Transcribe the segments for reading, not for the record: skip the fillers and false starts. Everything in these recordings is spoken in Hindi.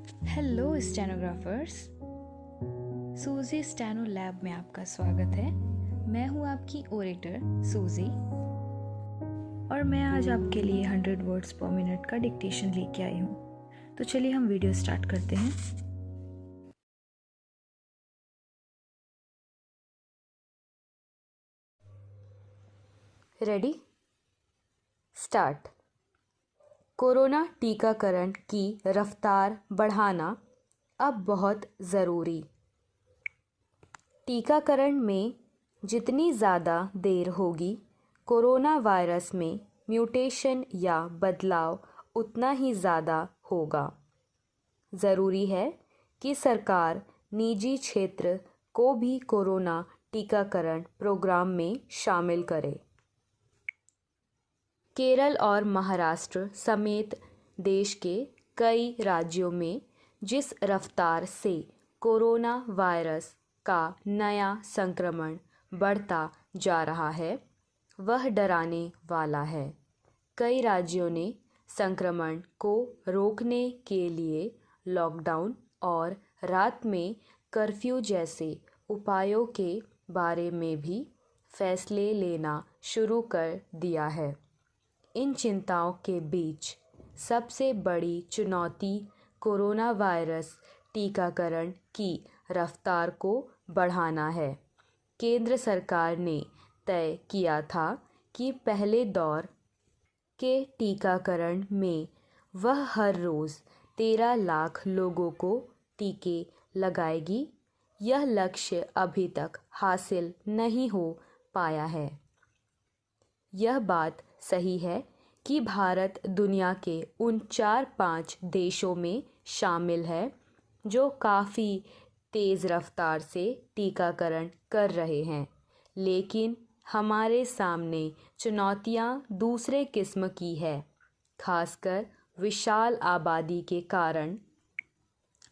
Hello stenographers. सूजी स्टेनो लैब में आपका स्वागत है। मैं हूँ आपकी ओरेटर सूजी और मैं आज आपके लिए 100 वर्ड्स पर मिनट का डिक्टेशन लेके आई हूँ। तो चलिए हम वीडियो स्टार्ट करते हैं। Ready start. कोरोना टीकाकरण की रफ्तार बढ़ाना अब बहुत ज़रूरी। टीकाकरण में जितनी ज़्यादा देर होगी, कोरोना वायरस में म्यूटेशन या बदलाव उतना ही ज़्यादा होगा। ज़रूरी है कि सरकार निजी क्षेत्र को भी कोरोना टीकाकरण प्रोग्राम में शामिल करे। केरल और महाराष्ट्र समेत देश के कई राज्यों में जिस रफ्तार से कोरोना वायरस का नया संक्रमण बढ़ता जा रहा है, वह डराने वाला है। कई राज्यों ने संक्रमण को रोकने के लिए लॉकडाउन और रात में कर्फ्यू जैसे उपायों के बारे में भी फैसले लेना शुरू कर दिया है। इन चिंताओं के बीच सबसे बड़ी चुनौती कोरोना वायरस टीकाकरण की रफ्तार को बढ़ाना है। केंद्र सरकार ने तय किया था कि पहले दौर के टीकाकरण में वह हर रोज़ 13 लाख लोगों को टीके लगाएगी। यह लक्ष्य अभी तक हासिल नहीं हो पाया है। यह बात सही है कि भारत दुनिया के उन 4-5 देशों में शामिल है जो काफ़ी तेज़ रफ्तार से टीकाकरण कर रहे हैं, लेकिन हमारे सामने चुनौतियां दूसरे किस्म की है। खासकर विशाल आबादी के कारण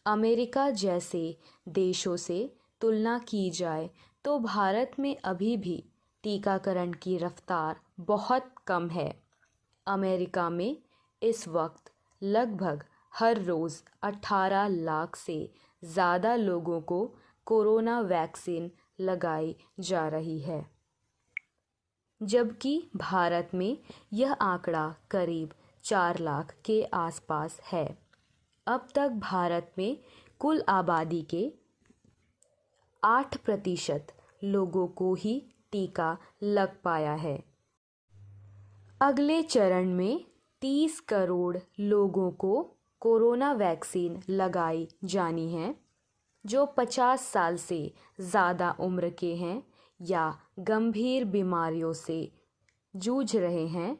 अमेरिका जैसे देशों से तुलना की जाए तो भारत में अभी भी टीकाकरण की रफ्तार बहुत कम है। अमेरिका में इस वक्त लगभग हर रोज़ 18 लाख से ज़्यादा लोगों को कोरोना वैक्सीन लगाई जा रही है, जबकि भारत में यह आंकड़ा करीब 4 लाख के आसपास है। अब तक भारत में कुल आबादी के 8% लोगों को ही टीका लग पाया है। अगले चरण में 30 करोड़ लोगों को कोरोना वैक्सीन लगाई जानी है, जो 50 साल से ज़्यादा उम्र के हैं या गंभीर बीमारियों से जूझ रहे हैं।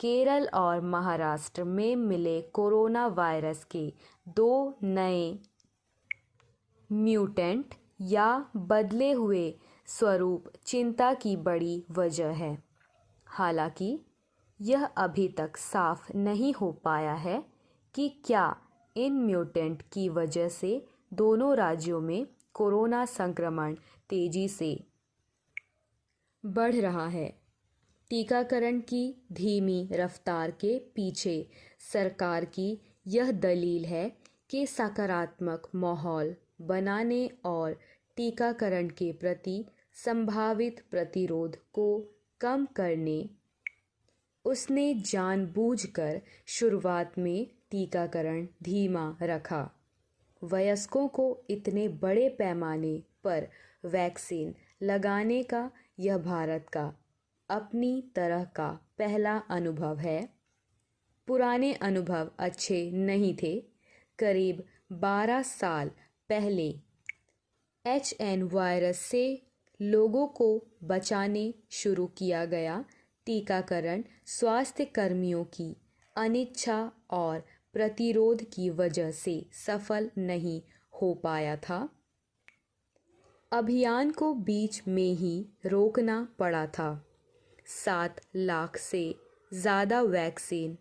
केरल और महाराष्ट्र में मिले कोरोना वायरस के 2 नए म्यूटेंट या बदले हुए स्वरूप चिंता की बड़ी वजह है। हालांकि यह अभी तक साफ नहीं हो पाया है कि क्या इन म्यूटेंट की वजह से दोनों राज्यों में कोरोना संक्रमण तेजी से बढ़ रहा है। टीकाकरण की धीमी रफ्तार के पीछे सरकार की यह दलील है कि सकारात्मक माहौल बनाने और टीकाकरण के प्रति संभावित प्रतिरोध को कम करने उसने जानबूझकर शुरुआत में टीकाकरण धीमा रखा। वयस्कों को इतने बड़े पैमाने पर वैक्सीन लगाने का यह भारत का अपनी तरह का पहला अनुभव है। पुराने अनुभव अच्छे नहीं थे। करीब 12 साल पहले HN वायरस से लोगों को बचाने शुरू किया गया टीकाकरण स्वास्थ्य कर्मियों की अनिच्छा और प्रतिरोध की वजह से सफल नहीं हो पाया था। अभियान को बीच में ही रोकना पड़ा था। 7 लाख से ज़्यादा वैक्सीन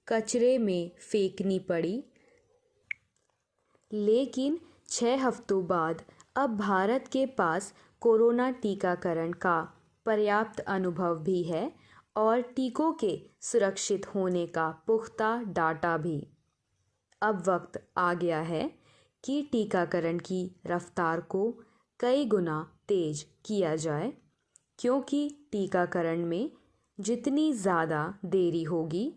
कचरे में फेंकनी पड़ी, लेकिन 6 हफ्तों बाद अब भारत के पास कोरोना टीकाकरण का पर्याप्त अनुभव भी है और टीकों के सुरक्षित होने का पुख्ता डाटा भी। अब वक्त आ गया है कि टीकाकरण की रफ्तार को कई गुना तेज किया जाए, क्योंकि टीकाकरण में जितनी ज़्यादा देरी होगी,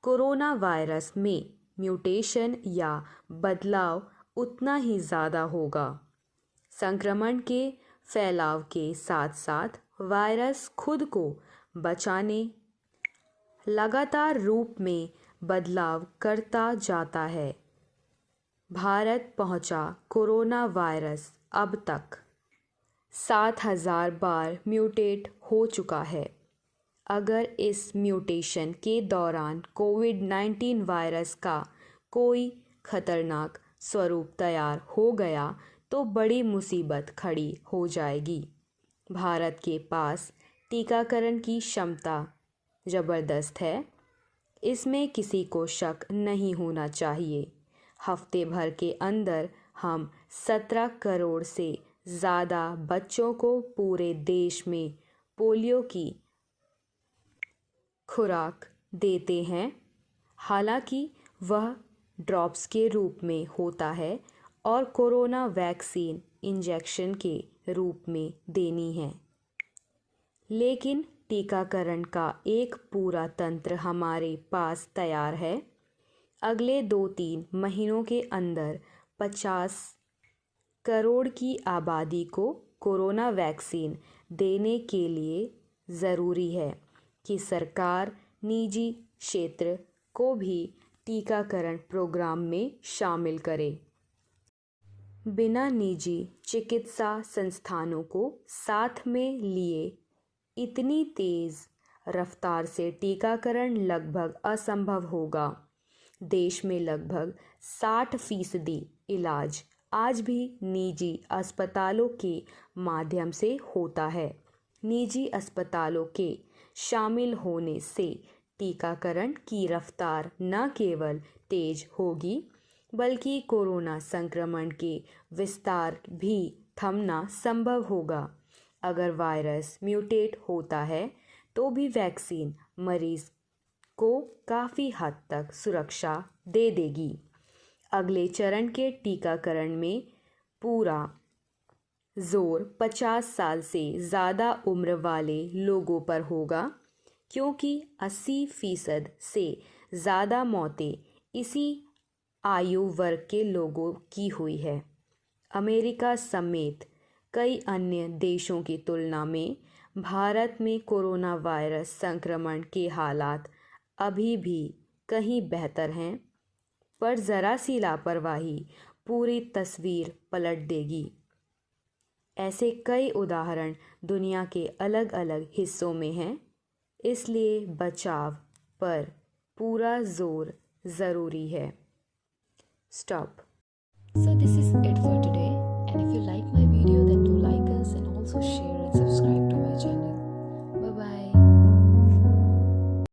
कोरोना वायरस में म्यूटेशन या बदलाव उतना ही ज़्यादा होगा। संक्रमण के फैलाव के साथ साथ वायरस खुद को बचाने लगातार रूप में बदलाव करता जाता है। भारत पहुंचा कोरोना वायरस अब तक 7,000 बार म्यूटेट हो चुका है। अगर इस म्यूटेशन के दौरान कोविड-19 वायरस का कोई खतरनाक स्वरूप तैयार हो गया तो बड़ी मुसीबत खड़ी हो जाएगी। भारत के पास टीकाकरण की क्षमता ज़बरदस्त है, इसमें किसी को शक नहीं होना चाहिए। हफ्ते भर के अंदर हम 17 करोड़ से ज़्यादा बच्चों को पूरे देश में पोलियो की खुराक देते हैं। हालांकि वह ड्रॉप्स के रूप में होता है और कोरोना वैक्सीन इंजेक्शन के रूप में देनी है। लेकिन टीकाकरण का एक पूरा तंत्र हमारे पास तैयार है। अगले 2-3 महीनों के अंदर 50 करोड़ की आबादी को कोरोना वैक्सीन देने के लिए ज़रूरी है कि सरकार निजी क्षेत्र को भी टीकाकरण प्रोग्राम में शामिल करे। बिना निजी चिकित्सा संस्थानों को साथ में लिए इतनी तेज़ रफ्तार से टीकाकरण लगभग असंभव होगा। देश में लगभग 60% इलाज आज भी निजी अस्पतालों के माध्यम से होता है। निजी अस्पतालों के शामिल होने से टीकाकरण की रफ्तार न केवल तेज होगी, बल्कि कोरोना संक्रमण के विस्तार भी थमना संभव होगा। अगर वायरस म्यूटेट होता है तो भी वैक्सीन मरीज को काफ़ी हद तक सुरक्षा दे देगी। अगले चरण के टीकाकरण में पूरा जोर 50 साल से ज़्यादा उम्र वाले लोगों पर होगा, क्योंकि 80% से ज़्यादा मौतें इसी आयु वर्ग के लोगों की हुई है। अमेरिका समेत कई अन्य देशों की तुलना में भारत में कोरोना वायरस संक्रमण के हालात अभी भी कहीं बेहतर हैं, पर ज़रा सी लापरवाही पूरी तस्वीर पलट देगी। ऐसे कई उदाहरण दुनिया के अलग अलग हिस्सों में हैं, इसलिए बचाव पर पूरा जोर ज़रूरी है। Stop. So this is it for today, and if you like my video then do like us and also share